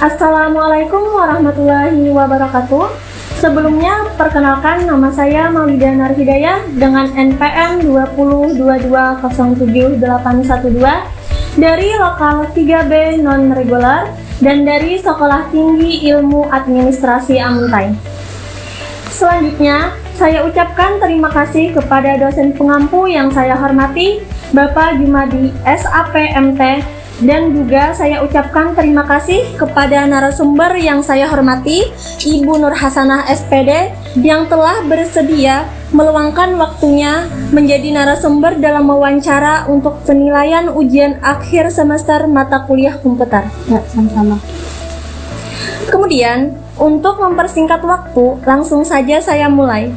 Assalamualaikum warahmatullahi wabarakatuh. Sebelumnya, perkenalkan nama saya Maulida Narhidayah dengan NPM 2022077812 dari lokal 3B non-regular dan dari Sekolah Tinggi Ilmu Administrasi Amuntai. Selanjutnya, saya ucapkan terima kasih kepada dosen pengampu yang saya hormati, Bapak Jumadi SAPMT, dan juga saya ucapkan terima kasih kepada narasumber yang saya hormati, Ibu Nur Hasanah SPD, yang telah bersedia meluangkan waktunya menjadi narasumber dalam wawancara untuk penilaian ujian akhir semester mata kuliah komputer. Ya, sama-sama. Kemudian, untuk mempersingkat waktu, langsung saja saya mulai.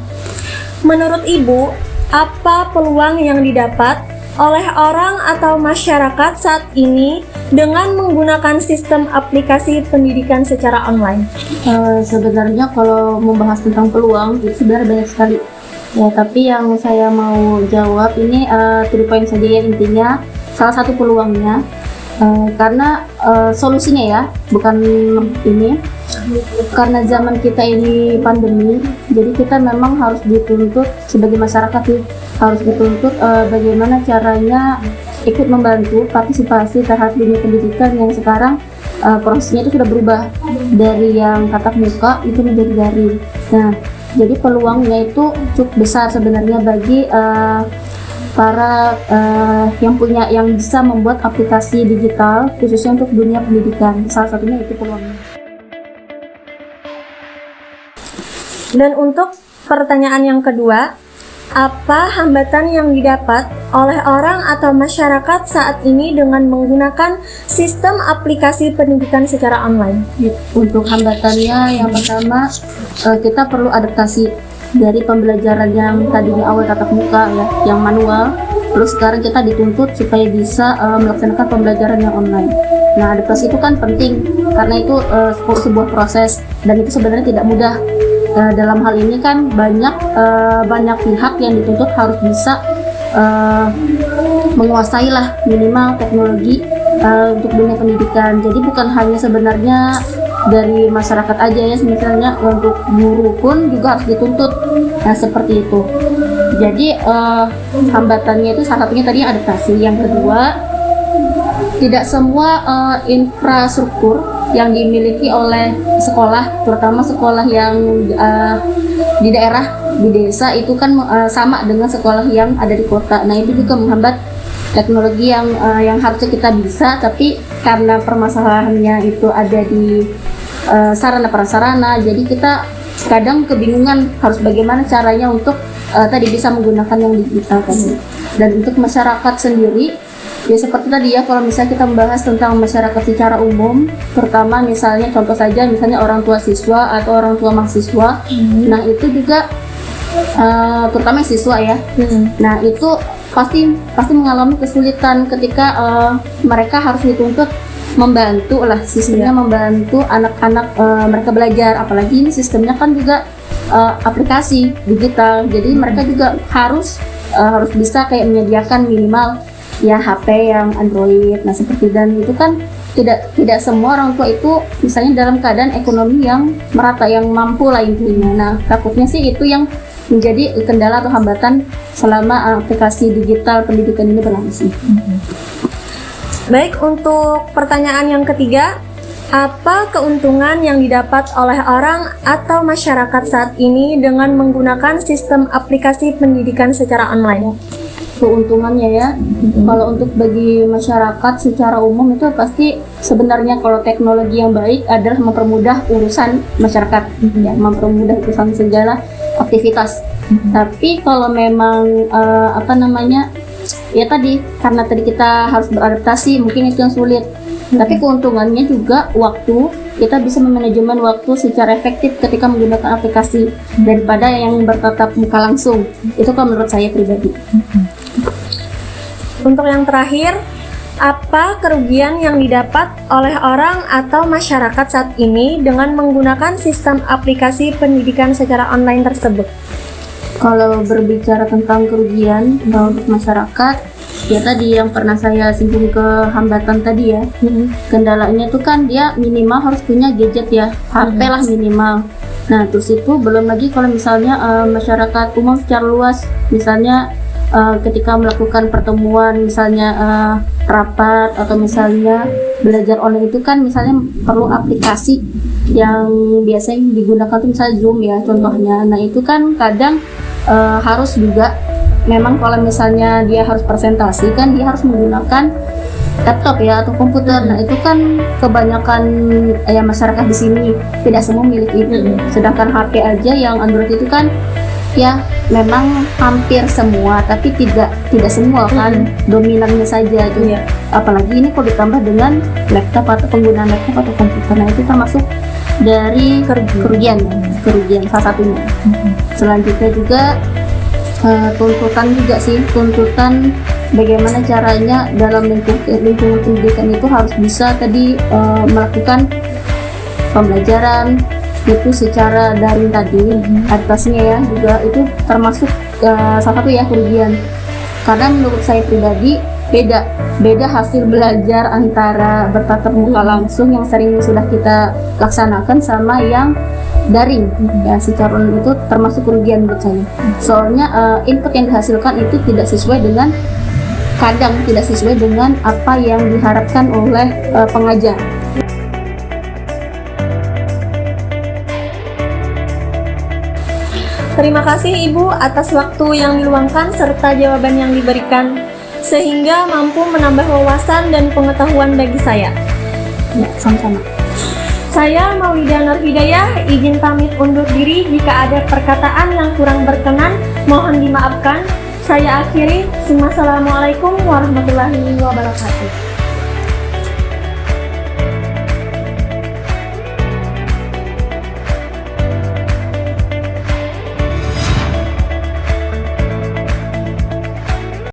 Menurut Ibu, apa peluang yang didapat oleh orang atau masyarakat saat ini dengan menggunakan sistem aplikasi pendidikan secara online? Sebenarnya kalau membahas tentang peluang itu sebenarnya banyak sekali. Ya, tapi yang saya mau jawab ini to the point saja ya, intinya salah satu peluangnya karena solusinya ya, bukan ini. Karena zaman kita ini pandemi, jadi kita memang harus dituntut sebagai masyarakat harus dituntut bagaimana caranya ikut membantu partisipasi terhadap dunia pendidikan yang sekarang prosesnya itu sudah berubah dari yang tatap muka itu menjadi daring. Nah, jadi peluangnya itu cukup besar sebenarnya bagi para yang bisa membuat aplikasi digital khususnya untuk dunia pendidikan. Salah satunya itu peluangnya. Dan untuk pertanyaan yang kedua, apa hambatan yang didapat oleh orang atau masyarakat saat ini dengan menggunakan sistem aplikasi pendidikan secara online? Untuk hambatannya, yang pertama kita perlu adaptasi dari pembelajaran yang tadinya awal tatap muka ya, yang manual, terus sekarang kita dituntut supaya bisa melaksanakan pembelajaran yang online. Nah, adaptasi itu kan penting karena itu sebuah proses dan itu sebenarnya tidak mudah. Dalam hal ini kan banyak pihak yang dituntut harus bisa menguasai lah minimal teknologi untuk dunia pendidikan. Jadi bukan hanya sebenarnya dari masyarakat aja ya, misalnya untuk guru pun juga harus dituntut. Nah, seperti itu. Jadi hambatannya itu salah satunya tadi adaptasi. Yang kedua, tidak semua infrastruktur yang dimiliki oleh sekolah, terutama sekolah yang di daerah, di desa itu kan sama dengan sekolah yang ada di kota. Nah, itu juga menghambat teknologi yang harusnya kita bisa, tapi karena permasalahannya itu ada di sarana prasarana, jadi kita kadang kebingungan harus bagaimana caranya untuk tadi bisa menggunakan yang digital tadi. Dan untuk masyarakat sendiri, ya seperti tadi ya, kalau misalnya kita membahas tentang masyarakat secara umum, terutama misalnya contoh saja misalnya orang tua siswa atau orang tua mahasiswa, nah itu juga terutama siswa ya, nah itu pasti mengalami kesulitan ketika mereka harus dituntut membantu lah sistemnya, membantu anak-anak mereka belajar, apalagi ini sistemnya kan juga aplikasi digital, jadi mereka juga harus bisa kayak menyediakan minimal ya HP yang Android. Nah, seperti, dan itu kan tidak semua orang tua itu misalnya dalam keadaan ekonomi yang merata, yang mampu lah intinya. Nah, takutnya sih itu yang menjadi kendala atau hambatan selama aplikasi digital pendidikan ini berlangsung. Baik, untuk pertanyaan yang ketiga, apa keuntungan yang didapat oleh orang atau masyarakat saat ini dengan menggunakan sistem aplikasi pendidikan secara online? Keuntungannya ya, kalau untuk bagi masyarakat secara umum itu pasti sebenarnya kalau teknologi yang baik adalah mempermudah urusan masyarakat, ya, mempermudah urusan segala aktivitas. Tapi kalau memang ya tadi karena tadi kita harus beradaptasi, mungkin itu yang sulit. Tapi keuntungannya juga waktu, kita bisa memanajemen waktu secara efektif ketika menggunakan aplikasi daripada yang bertatap muka langsung. Itu kalau menurut saya pribadi. Untuk yang terakhir, apa kerugian yang didapat oleh orang atau masyarakat saat ini dengan menggunakan sistem aplikasi pendidikan secara online tersebut? Kalau berbicara tentang kerugian untuk masyarakat, Ya tadi yang pernah saya singgung ke hambatan tadi ya. Kendalanya tuh kan dia minimal harus punya gadget ya, HP lah minimal. Nah terus itu belum lagi kalau misalnya masyarakat umum secara luas, misalnya ketika melakukan pertemuan, misalnya rapat atau misalnya belajar online itu kan misalnya perlu aplikasi yang biasanya digunakan tuh misalnya Zoom ya contohnya. Nah itu kan kadang harus juga memang kalau misalnya dia harus presentasi kan dia harus menggunakan laptop ya atau komputer. Nah itu kan kebanyakan ya masyarakat di sini tidak semua milik itu. Sedangkan HP aja yang Android itu kan ya memang hampir semua, tapi tidak semua kan, dominannya saja gitu. Apalagi ini kalau ditambah dengan laptop atau penggunaan laptop atau komputer, nah itu termasuk dari kerugian salah satunya. Selanjutnya juga tuntutan juga sih, tuntutan bagaimana caranya dalam lingkungan pendidikan itu harus bisa tadi melakukan pembelajaran itu secara daring tadi, atasnya ya juga itu termasuk salah satu ya kerugian. Karena menurut saya pribadi beda hasil belajar antara bertatap muka langsung yang sering sudah kita laksanakan sama yang daring ya, secara online itu termasuk kerugian menurut saya. Soalnya input yang dihasilkan itu tidak sesuai dengan apa yang diharapkan oleh pengajar. Terima kasih Ibu atas waktu yang diluangkan serta jawaban yang diberikan, sehingga mampu menambah wawasan dan pengetahuan bagi saya. Ya, sama-sama. Saya Maulidah Nur Hidayah, izin pamit undur diri. Jika ada perkataan yang kurang berkenan, mohon dimaafkan. Saya akhiri. Wassalamualaikum warahmatullahi wabarakatuh.